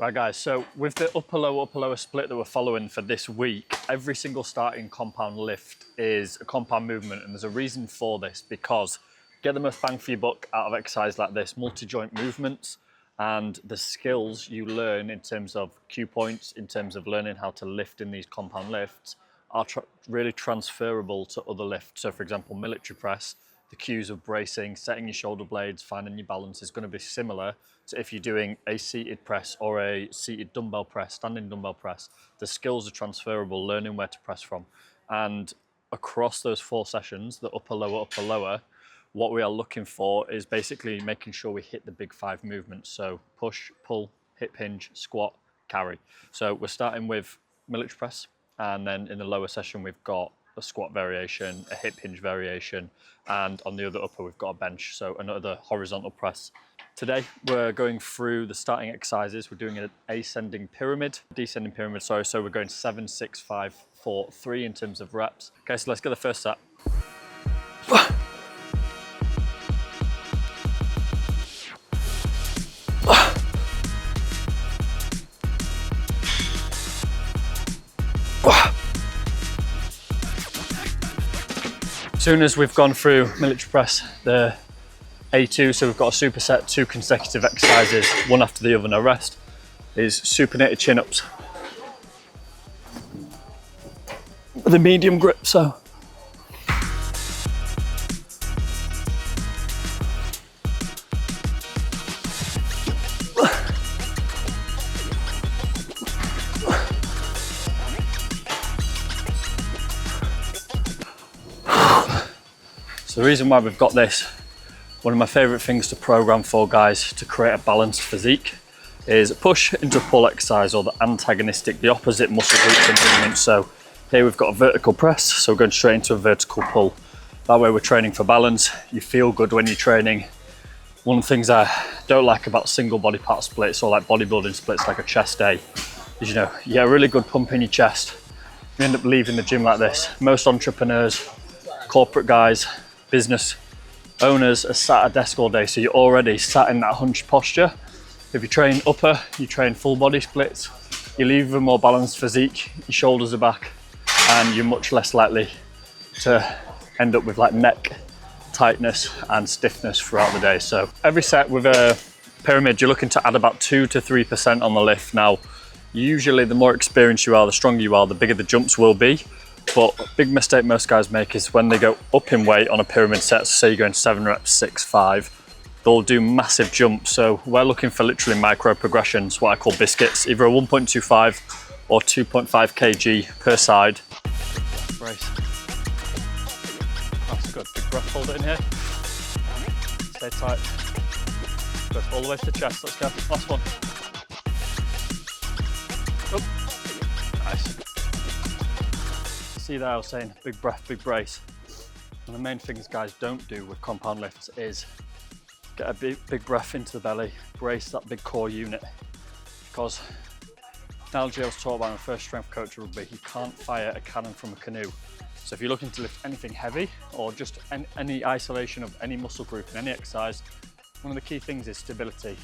Right guys, so with the upper lower split that we're following for this week, every single starting compound lift is a compound movement, and there's a reason for this because get the most bang for your buck out of exercise like this, multi-joint movements, and the skills you learn in terms of cue points, in terms of learning how to lift in these compound lifts are really transferable to other lifts. So for example, military press, the cues of bracing, setting your shoulder blades, finding your balance is going to be similar to if you're doing a seated press or a seated dumbbell press, standing dumbbell press. The skills are transferable, learning where to press from. And across those 4 sessions, the upper, lower, what we are looking for is basically making sure we hit the big 5 movements. So push, pull, hip hinge, squat, carry. So we're starting with military press, and then in the lower session, we've got a squat variation, a hip hinge variation, and on the other upper, we've got a bench, so another horizontal press. Today, we're going through the starting exercises. We're doing an descending pyramid, sorry. So we're going 7, 6, 5, 4, 3 in terms of reps. Okay, so let's get the first set. As soon as we've gone through military press, the A2, so we've got a superset, 2 consecutive exercises, one after the other, no rest, is supinated chin-ups. With a medium grip, so. So the reason why we've got this, one of my favourite things to program for guys to create a balanced physique is push into pull exercise, or the antagonistic, the opposite muscle groups and movements. So here we've got a vertical press, so we're going straight into a vertical pull. That way we're training for balance. You feel good when you're training. One of the things I don't like about single body part splits or like bodybuilding splits like a chest day is, you get a really good pump in your chest. You end up leaving the gym like this. Most entrepreneurs, corporate guys, business owners are sat at a desk all day, so you're already sat in that hunched posture. If you train upper, you train full body splits, you leave a more balanced physique, your shoulders are back, and you're much less likely to end up with like neck tightness and stiffness throughout the day. So every set with a pyramid, you're looking to add about 2 to 3% on the lift. Now, usually the more experienced you are, the stronger you are, the bigger the jumps will be. But a big mistake most guys make is when they go up in weight on a pyramid set, so say you're going 7 reps, 6, 5, they'll do massive jumps. So we're looking for literally micro progressions, what I call biscuits, either a 1.25 or 2.5 kg per side. Brace. That's good. Big breath, hold it in here. Stay tight. Good. All the way to the chest. Let's go. Last one. Oh. Nice. See that I was saying, big breath, big brace. And the main things guys don't do with compound lifts is get a big breath into the belly, brace that big core unit. Because analogy I was taught by my first strength coach at rugby, you can't fire a cannon from a canoe. So if you're looking to lift anything heavy or just any isolation of any muscle group in any exercise, one of the key things is stability.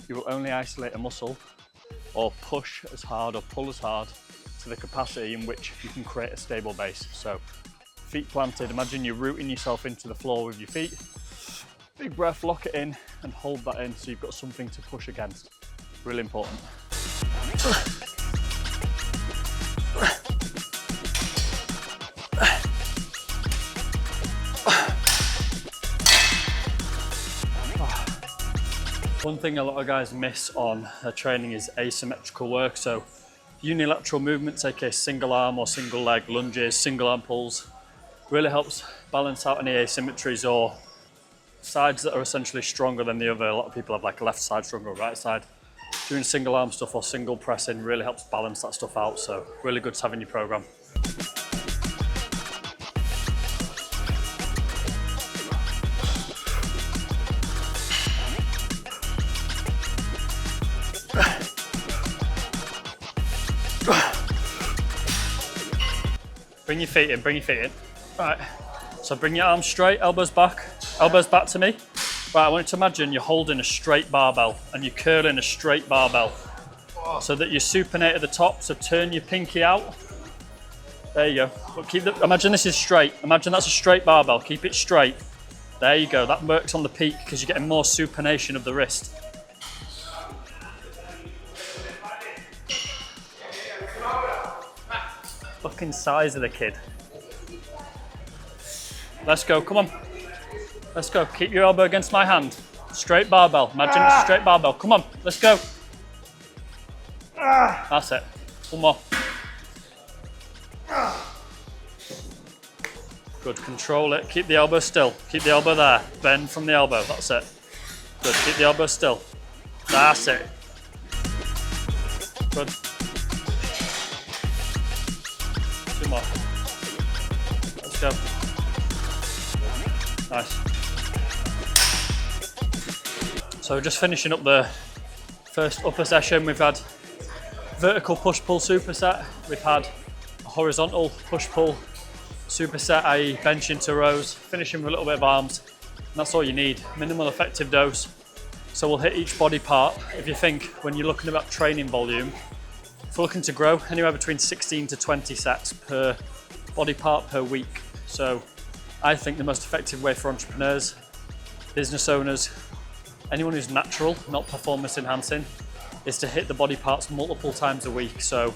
You will only isolate a muscle or push as hard or pull as hard to the capacity in which you can create a stable base. So feet planted, imagine you're rooting yourself into the floor with your feet. Big breath, lock it in and hold that in so you've got something to push against. Really important. One thing a lot of guys miss on their training is asymmetrical work. So unilateral movements, aka single arm or single leg lunges, single arm pulls, really helps balance out any asymmetries or sides that are essentially stronger than the other. A lot of people have like a left side stronger or right side. Doing single arm stuff or single pressing really helps balance that stuff out. So really good to have in your program. Bring your feet in, bring your feet in. Right, so bring your arms straight, elbows back to me. Right, I want you to imagine you're holding a straight barbell and you're curling a straight barbell. so that you supinate at the top. So turn your pinky out. There you go. But imagine this is straight. Imagine that's a straight barbell. Keep it straight. There you go. That works on the peak because you're getting more supination of the wrist. Fucking size of the kid. Let's go. Come on. Let's go. Keep your elbow against my hand. Straight barbell. Imagine it's a straight barbell. Come on. Let's go. That's it. One more. Good. Control it. Keep the elbow still. Keep the elbow there. Bend from the elbow. That's it. Good. Keep the elbow still. That's it. Good. Two more. Let's go. Nice. So just finishing up the first upper session, we've had vertical push-pull superset. We've had a horizontal push-pull superset, i.e. bench into rows, finishing with a little bit of arms. And that's all you need, minimal effective dose. So we'll hit each body part. If you think, when you're looking about training volume, if we're looking to grow, anywhere between 16 to 20 sets per body part per week. So I think the most effective way for entrepreneurs, business owners, anyone who's natural, not performance enhancing, is to hit the body parts multiple times a week. So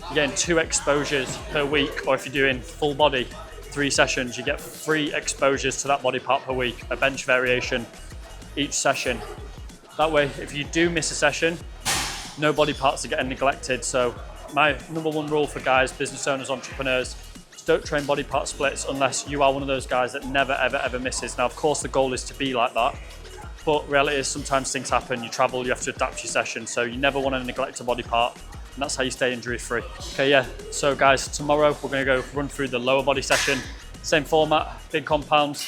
you're getting 2 exposures per week, or if you're doing full body, 3 sessions, you get 3 exposures to that body part per week, a bench variation each session. That way, if you do miss a session, no body parts are getting neglected. So my number 1 rule for guys, business owners, entrepreneurs, is don't train body part splits unless you are one of those guys that never, ever, ever misses. Now, of course, the goal is to be like that, but reality is sometimes things happen, you travel, you have to adapt your session. So you never want to neglect a body part, and that's how you stay injury free. Okay, yeah, so guys, tomorrow we're gonna go run through the lower body session. Same format, big compounds,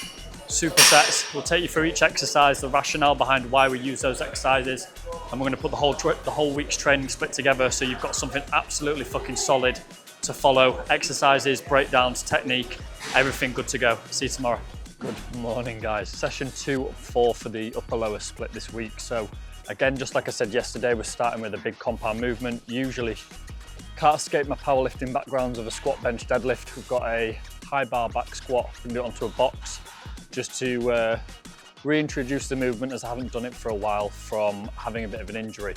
supersets. We'll take you through each exercise, the rationale behind why we use those exercises, and we're gonna put the whole week's training split together so you've got something absolutely fucking solid to follow. Exercises, breakdowns, technique, everything good to go. See you tomorrow. Good morning, guys. Session 2 of 4 for the upper lower split this week. So again, just like I said yesterday, we're starting with a big compound movement. Usually can't escape my powerlifting backgrounds of a squat, bench, deadlift. We've got a high bar back squat. We're gonna do it onto a box just to reintroduce the movement, as I haven't done it for a while from having a bit of an injury.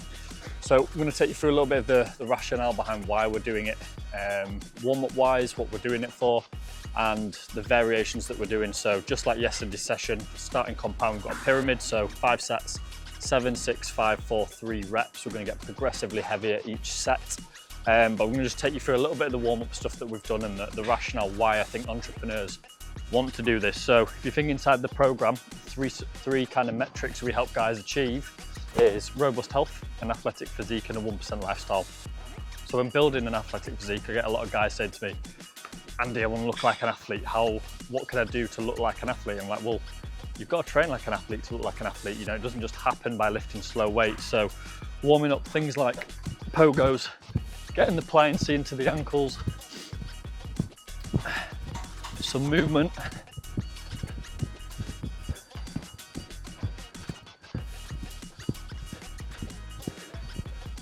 So I'm going to take you through a little bit of the rationale behind why we're doing it, warm-up wise, what we're doing it for, and the variations that we're doing. So just like yesterday's session, starting compound, we've got a pyramid, so 5 sets, 7, 6, 5, 4, 3 reps. We're going to get progressively heavier each set. But we're going to just take you through a little bit of the warm-up stuff that we've done and the rationale why I think entrepreneurs want to do this. So if you think inside the program, three kind of metrics we help guys achieve is robust health, an athletic physique, and a 1% lifestyle. So when building an athletic physique, I get a lot of guys saying to me, Andy, I want to look like an athlete. What can I do to look like an athlete? I'm like, well, you've got to train like an athlete to look like an athlete. You know, it doesn't just happen by lifting slow weights. So warming up things like pogos, getting the pliancy into the ankles, some movement.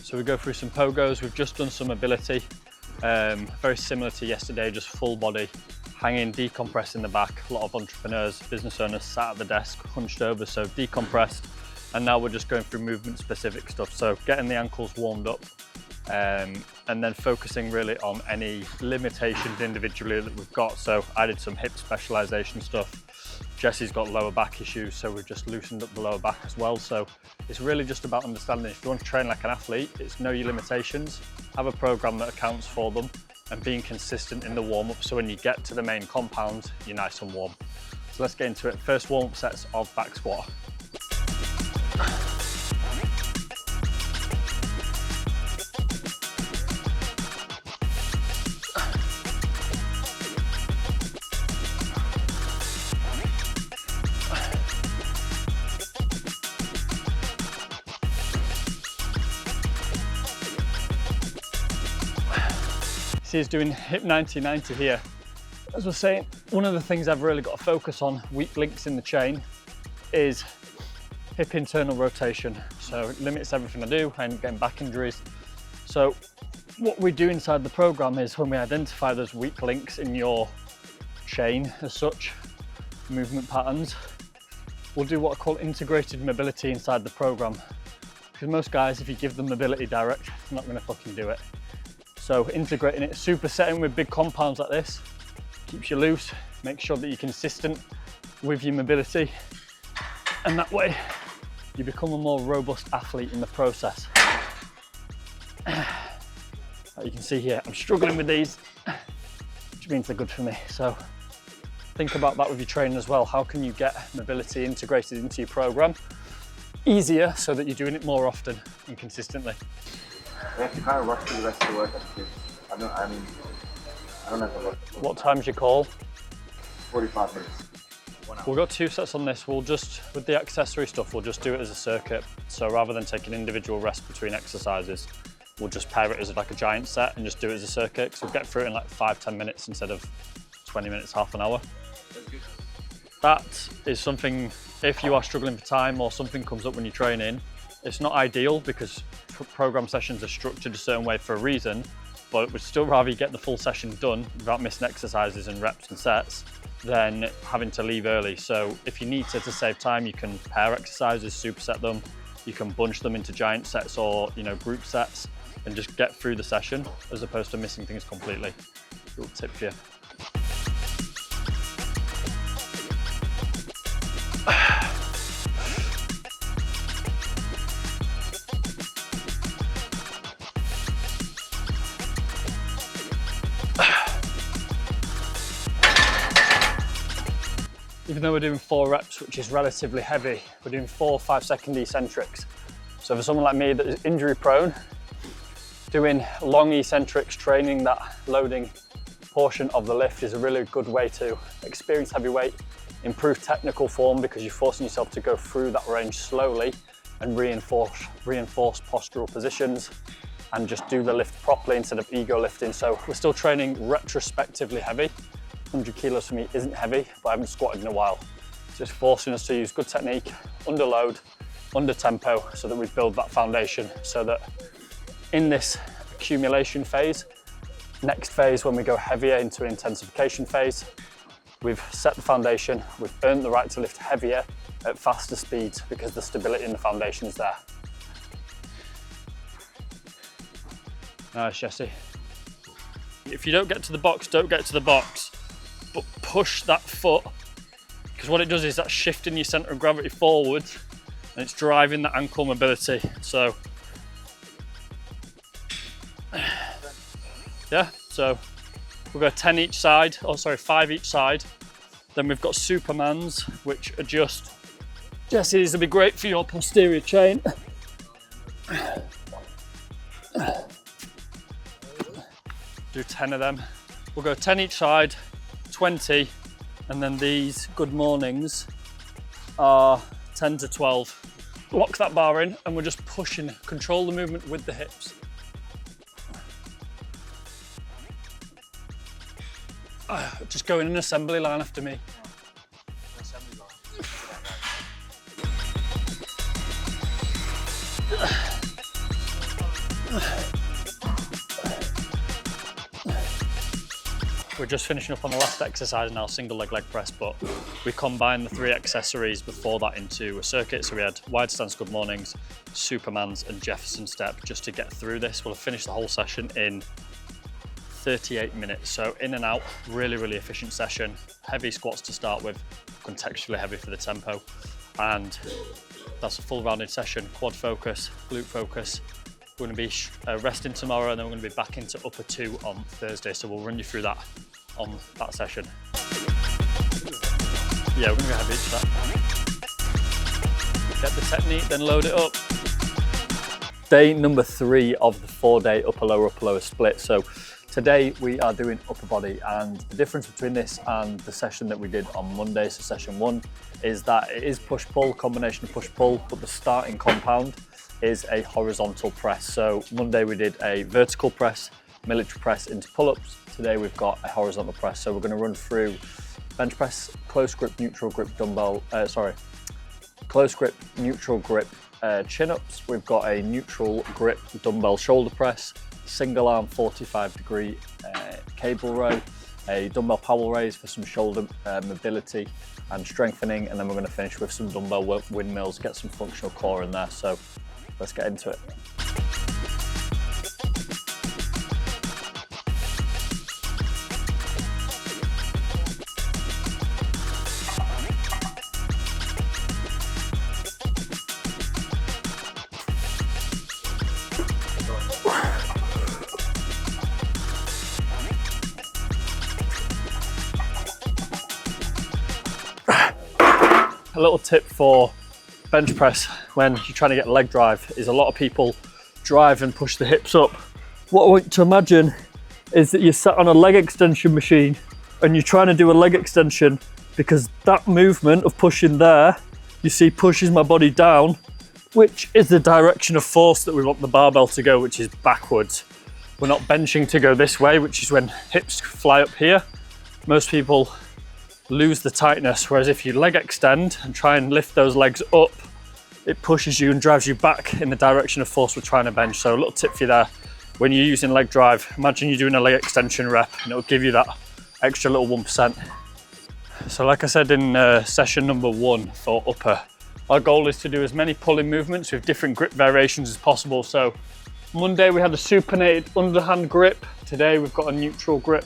So we go through some pogos. We've just done some mobility, very similar to yesterday, just full body, hanging, decompressing the back. A lot of entrepreneurs, business owners sat at the desk, hunched over, so decompressed. And now we're just going through movement specific stuff. So getting the ankles warmed up, and then focusing really on any limitations individually that we've got. So I did some hip specialization stuff. Jesse's got lower back issues, so we've just loosened up the lower back as well. So it's really just about understanding if you want to train like an athlete, it's know your limitations, have a program that accounts for them, and being consistent in the warm-up, so when you get to the main compound, you're nice and warm. So let's get into it. First warm-up sets of back squat. Is doing hip 90-90 here. As we're saying, one of the things I've really got to focus on, weak links in the chain, is hip internal rotation. So it limits everything I do. I end up getting back injuries. So what we do inside the program is when we identify those weak links in your chain as such, movement patterns, we'll do what I call integrated mobility inside the program. Because most guys, if you give them mobility direct, they're not gonna fucking do it. So integrating it, supersetting with big compounds like this, keeps you loose, make sure that you're consistent with your mobility, and that way you become a more robust athlete in the process. Like you can see here, I'm struggling with these, which means they're good for me. So think about that with your training as well. How can you get mobility integrated into your program easier so that you're doing it more often and consistently? We have to kind of rush through the rest of the work because I don't have to rush. What time's your call? 45 minutes. We've got 2 sets on this. We'll just, with the accessory stuff, we'll just do it as a circuit. So rather than taking individual rest between exercises, we'll just pair it as like a giant set and just do it as a circuit. So we'll get through it in like 5-10 minutes instead of 20 minutes, half an hour. That's good. That is something, if you are struggling for time or something comes up when you're training, it's not ideal because program sessions are structured a certain way for a reason, but we'd still rather you get the full session done without missing exercises and reps and sets than having to leave early. So if you need to save time, you can pair exercises, superset them, you can bunch them into giant sets or group sets and just get through the session as opposed to missing things completely. Little tip for you. Even though we're doing 4 reps, which is relatively heavy, we're doing 4 5-second eccentrics. So for someone like me that is injury prone, doing long eccentrics, training that loading portion of the lift is a really good way to experience heavy weight, improve technical form because you're forcing yourself to go through that range slowly and reinforce postural positions and just do the lift properly instead of ego lifting. So we're still training retrospectively heavy. 100 kilos for me isn't heavy, but I haven't squatted in a while. It's just forcing us to use good technique, under load, under tempo, so that we build that foundation so that in this accumulation phase, next phase when we go heavier into an intensification phase, we've set the foundation, we've earned the right to lift heavier at faster speeds because the stability in the foundation is there. Nice, Jesse. If you don't get to the box, don't get to the box, but push that foot, because what it does is that's shifting your center of gravity forwards and it's driving the ankle mobility. So yeah, so we've got 10 each side, 5 each side. Then we've got Supermans, which adjust. Jesse, these will be great for your posterior chain. Do 10 of them. We'll go 10 each side, 20, and then these good mornings are 10 to 12. Lock that bar in and we're just pushing, control the movement with the hips. Just go in an assembly line after me. Assembly line. We're just finishing up on the last exercise now, single leg press, but we combined the 3 accessories before that into a circuit. So we had wide stance good mornings, Supermans and Jefferson step just to get through this. We'll have finished the whole session in 38 minutes. So in and out, really, really efficient session. Heavy squats to start with, contextually heavy for the tempo. And that's a full rounded session, quad focus, glute focus. We're going to be resting tomorrow and then we're going to be back into upper 2 on Thursday. So we'll run you through that on that session. Yeah, we're going to go heavy each set. Get the technique, then load it up. Day number 3 of the 4-day upper lower split. So today we are doing upper body, and the difference between this and the session that we did on Monday, so session 1, is that it is push-pull, combination of push-pull, but the starting compound is a horizontal press. So Monday we did a vertical press, military press into pull-ups. Today we've got a horizontal press. So we're going to run through bench press, close grip, neutral grip dumbbell, close grip, neutral grip chin-ups, we've got a neutral grip dumbbell shoulder press, single arm 45-degree cable row, a dumbbell power raise for some shoulder mobility and strengthening, and then we're going to finish with some dumbbell windmills, get some functional core in there. So let's get into it. A little tip for bench press when you're trying to get leg drive is a lot of people drive and push the hips up. What I want you to imagine is that you're sat on a leg extension machine and you're trying to do a leg extension, because that movement of pushing there, you see, pushes my body down, which is the direction of force that we want the barbell to go, which is backwards. We're not benching to go this way, which is when hips fly up here. Most people lose the tightness, whereas if you leg extend and try and lift those legs up, it pushes you and drives you back in the direction of force we're trying to bench. So a little tip for you there, when you're using leg drive, imagine you're doing a leg extension rep and it'll give you that extra little 1%. So like I said in session number 1 for upper, our goal is to do as many pulling movements with different grip variations as possible. So Monday we had a supinated underhand grip, today we've got a neutral grip.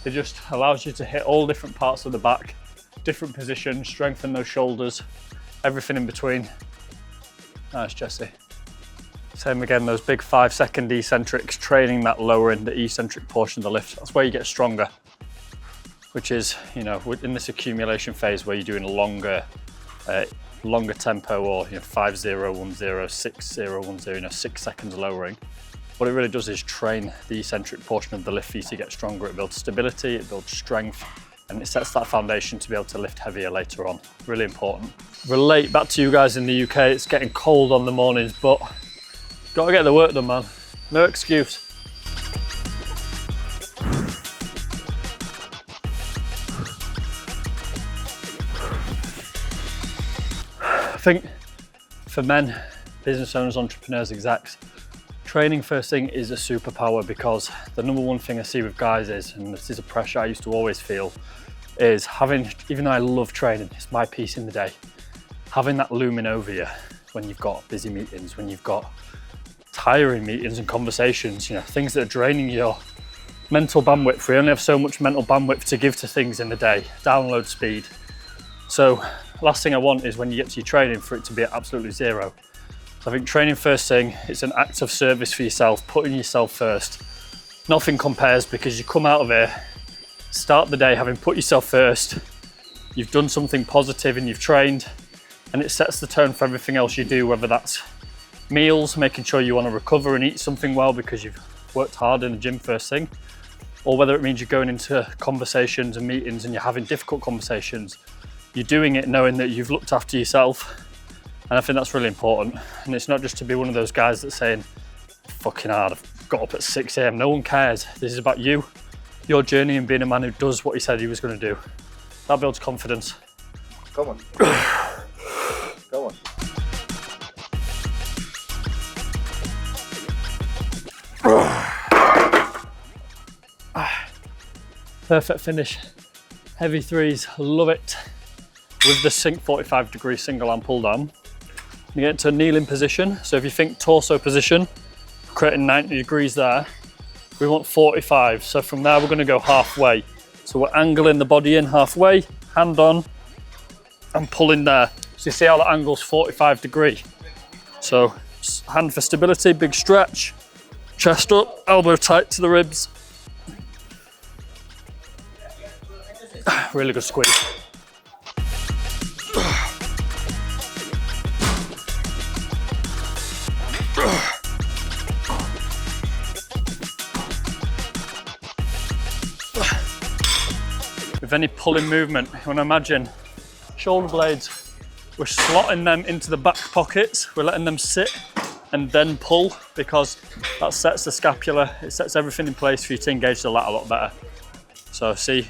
It just allows you to hit all different parts of the back, different positions, strengthen those shoulders, everything in between. Nice, Jesse. Same again, those big 5-second eccentrics, training that lower end, the eccentric portion of the lift. That's where you get stronger, which is, you know, in this accumulation phase where you're doing a longer tempo, or 5-0, 1-0, 6-0, 1-0, 6 seconds lowering. What it really does is train the eccentric portion of the lift for you to get stronger. It builds stability, it builds strength, and it sets that foundation to be able to lift heavier later on. Really important. Relate back to you guys in the UK, it's getting cold on the mornings, but gotta get the work done, man. No excuse. I think for men, business owners, entrepreneurs, execs, training first thing is a superpower, because the number one thing I see with guys is, and this is a pressure I used to always feel, is having, even though I love training, it's my piece in the day, having that looming over you when you've got busy meetings, when you've got tiring meetings and conversations, things that are draining your mental bandwidth. We only have so much mental bandwidth to give to things in the day, download speed. So last thing I want is when you get to your training for it to be at absolutely zero. So I think training first thing, it's an act of service for yourself, putting yourself first. Nothing compares, because you come out of here, start the day having put yourself first, you've done something positive and you've trained, and it sets the tone for everything else you do, whether that's meals, making sure you want to recover and eat something well because you've worked hard in the gym first thing, or whether it means you're going into conversations and meetings and you're having difficult conversations, you're doing it knowing that you've looked after yourself. And I think that's really important. And it's not just to be one of those guys that's saying, fucking hard, I've got up at 6 a.m. No one cares. This is about you, your journey, and being a man who does what he said he was going to do. That builds confidence. Come on. Come on. Perfect finish. Heavy threes, love it. With the Sync 45-degree single arm pull down. You get into a kneeling position. So if you think torso position, creating 90 degrees there, we want 45. So from there, we're going to go halfway. So we're angling the body in halfway, hand on, and pulling there. So you see how that angle's 45 degree. So hand for stability, big stretch, chest up, elbow tight to the ribs. Really good squeeze. With any pulling movement, you want to imagine shoulder blades, we're slotting them into the back pockets, we're letting them sit and then pull, because that sets the scapula, it sets everything in place for you to engage the lat a lot better. So see,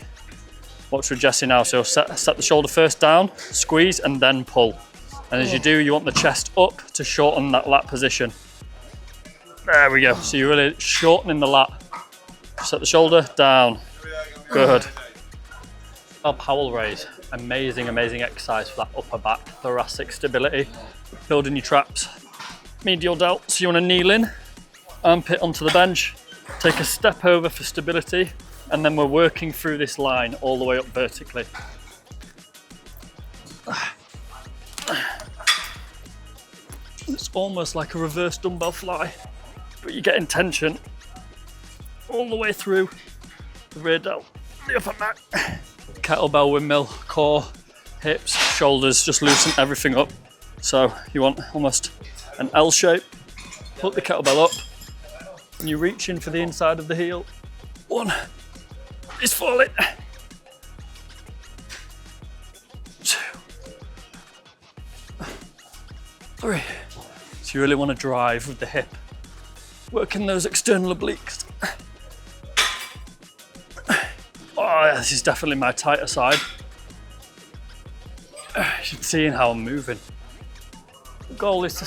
watch with Jesse now, so set the shoulder first down, squeeze and then pull. And as you do, you want the chest up to shorten that lat position. There we go. So you're really shortening the lat. Set the shoulder down. Good. Our Powell raise. Amazing, amazing exercise for that upper back thoracic stability. Building your traps. Medial delt. So you want to kneel in, armpit onto the bench, take a step over for stability, and then we're working through this line all the way up vertically. It's almost like a reverse dumbbell fly, but you're getting tension all the way through the rear delt, the upper back. Kettlebell windmill, core, hips, shoulders, just loosen everything up. So you want almost an L shape, put the kettlebell up, and you reach in for the inside of the heel. 1 is falling. 2, 3. So you really want to drive with the hip, working those external obliques. Oh yeah, this is definitely my tighter side. You should see how I'm moving. The goal is to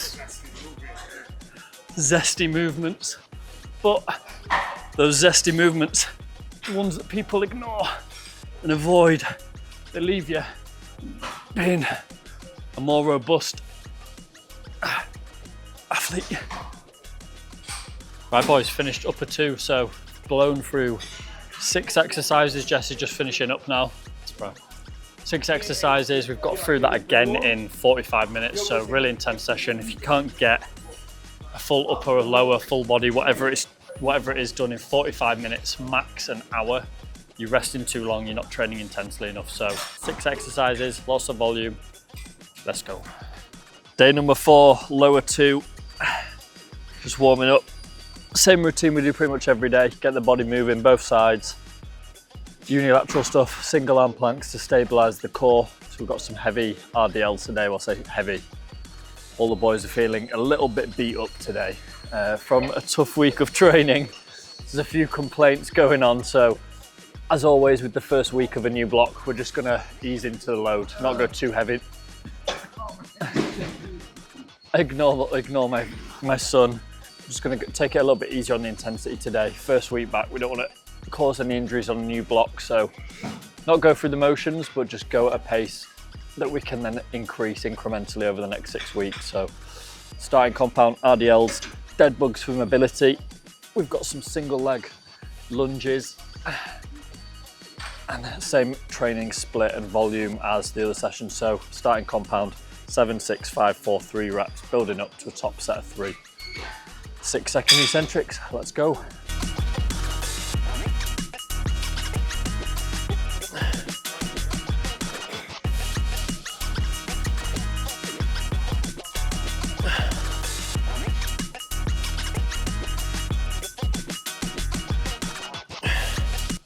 zesty movements, but those zesty movements, the ones that people ignore and avoid, they leave you being a more robust athlete. Right boys, finished upper 2, so blown through 6 exercises. Jess is just finishing up now. 6 exercises, we've got through that again in 45 minutes, so really intense session. If you can't get a full upper or lower, full body, whatever it is done in 45 minutes, max an hour, you're resting too long, you're not training intensely enough. So 6 exercises, lots of volume, let's go. Day number 4, lower 2, just warming up. Same routine we do pretty much every day, get the body moving, both sides. Unilateral stuff, single arm planks to stabilize the core. So we've got some heavy RDLs today. Well, I say heavy. All the boys are feeling a little bit beat up today from a tough week of training. There's a few complaints going on. So as always with the first week of a new block, we're just gonna ease into the load, not go too heavy. Ignore my son. I'm just gonna take it a little bit easier on the intensity today. First week back, we don't want to cause any injuries on a new block, so not go through the motions, but just go at a pace that we can then increase incrementally over the next 6 weeks. So starting compound RDLs, dead bugs for mobility. We've got some single leg lunges and same training split and volume as the other session. So starting compound, 7, 6, 5, 4, 3 reps, building up to a top set of 3. 6-second eccentrics, let's go.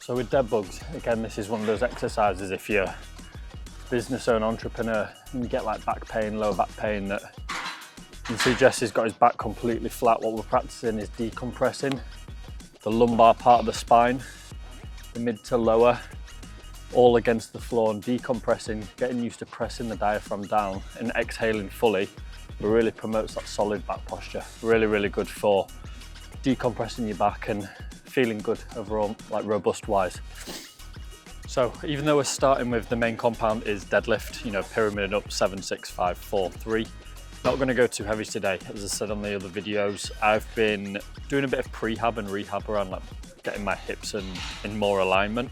So with dead bugs, again, this is one of those exercises if you're a business owner, entrepreneur, and you get like back pain, lower back pain, that you can see Jesse's got his back completely flat. What we're practicing is decompressing the lumbar part of the spine, the mid to lower, all against the floor, and decompressing, getting used to pressing the diaphragm down and exhaling fully. It really promotes that solid back posture. Really, really good for decompressing your back and feeling good overall, like robust wise. So even though we're starting with the main compound is deadlift, you know, pyramid up, 7, 6, 5, 4, 3. Not going to go too heavy today. As I said on the other videos, I've been doing a bit of prehab and rehab around like getting my hips in more alignment,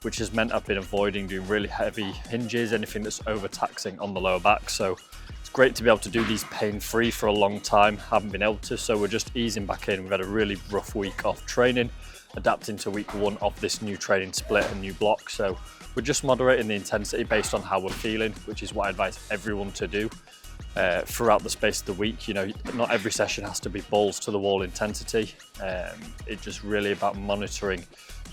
which has meant I've been avoiding doing really heavy hinges, anything that's overtaxing on the lower back. So it's great to be able to do these pain-free for a long time. Haven't been able to, so we're just easing back in. We've had a really rough week of training, adapting to week 1 of this new training split and new block. So we're just moderating the intensity based on how we're feeling, which is what I advise everyone to do throughout the space of the week. You know, not every session has to be balls to the wall intensity. It's just really about monitoring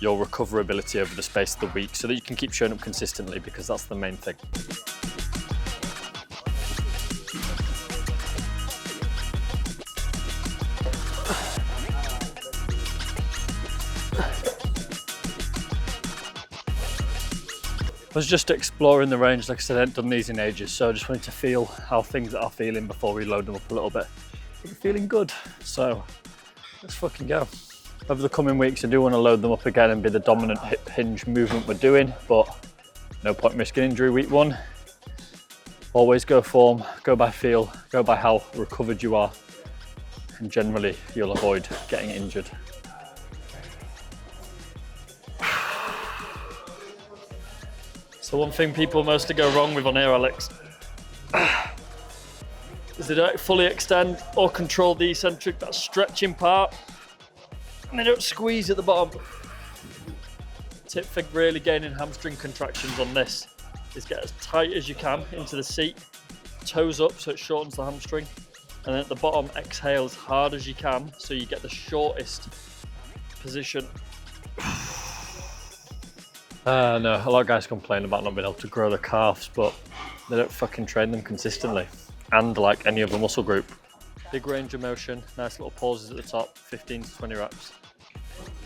your recoverability over the space of the week so that you can keep showing up consistently, because that's the main thing. was just exploring the range. Like I said, I hadn't done these in ages, so I just wanted to feel how things are feeling before we load them up a little bit. But they're feeling good, so let's fucking go. Over the coming weeks, I do want to load them up again and be the dominant hip hinge movement we're doing, but no point risking injury week 1. Always go form, go by feel, go by how recovered you are, and generally you'll avoid getting injured. So one thing people mostly go wrong with on here, Alex, is they don't fully extend or control the eccentric, that stretching part, and they don't squeeze at the bottom. Tip for really gaining hamstring contractions on this is get as tight as you can into the seat, toes up so it shortens the hamstring, and then at the bottom exhale as hard as you can so you get the shortest position. No, a lot of guys complain about not being able to grow their calves, but they don't fucking train them consistently. And like any other muscle group. Big range of motion, nice little pauses at the top, 15 to 20 reps.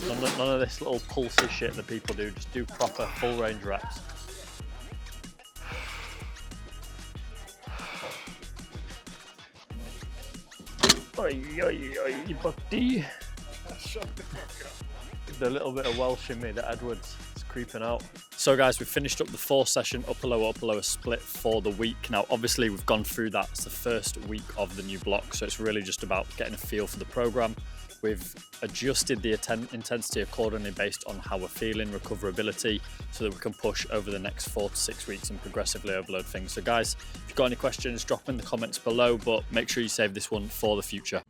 None of this little pulsy shit that people do, just do proper full range reps. Oi, oi, oi, buddy. The little bit of Welsh in me that Edwards is creeping out. So guys, we've finished up the 4-session upper lower split for the week. Now obviously we've gone through that. It's the first week of the new block, so it's really just about getting a feel for the program. We've adjusted the intensity accordingly based on how we're feeling, recoverability, so that we can push over the next 4 to 6 weeks and progressively overload things. So guys, if you've got any questions, drop them in the comments below, but make sure you save this one for the future.